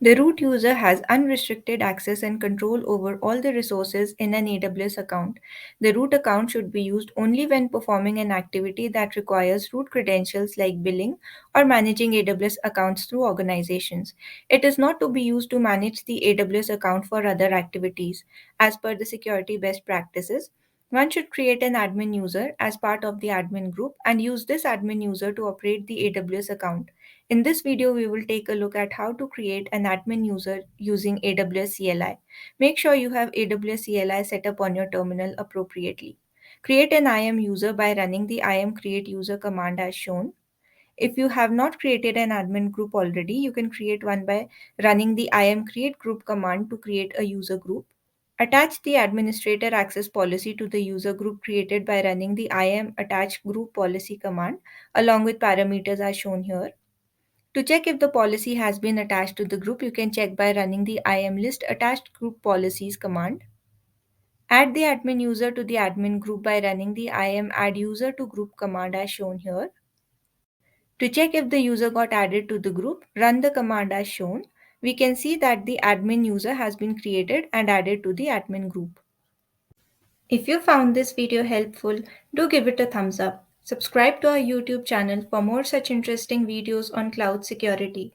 The root user has unrestricted access and control over all the resources in an AWS account. The root account should be used only when performing an activity that requires root credentials like billing or managing AWS accounts through organizations. It is not to be used to manage the AWS account for other activities. As per the security best practices, one should create an admin user as part of the admin group and use this admin user to operate the AWS account. In this video, we will take a look at how to create an admin user using AWS CLI. Make sure you have AWS CLI set up on your terminal appropriately. Create an IAM user by running the IAM create user command as shown. If you have not created an admin group already, you can create one by running the IAM create group command to create a user group. Attach the administrator access policy to the user group created by running the IAM attach group policy command along with parameters as shown here. To check if the policy has been attached to the group, you can check by running the IAM list attached group policies command. Add the admin user to the admin group by running the IAM add user to group command as shown here. To check if the user got added to the group, run the command as shown. We can see that the admin user has been created and added to the admin group. If you found this video helpful, do give it a thumbs up. Subscribe to our YouTube channel for more such interesting videos on cloud security.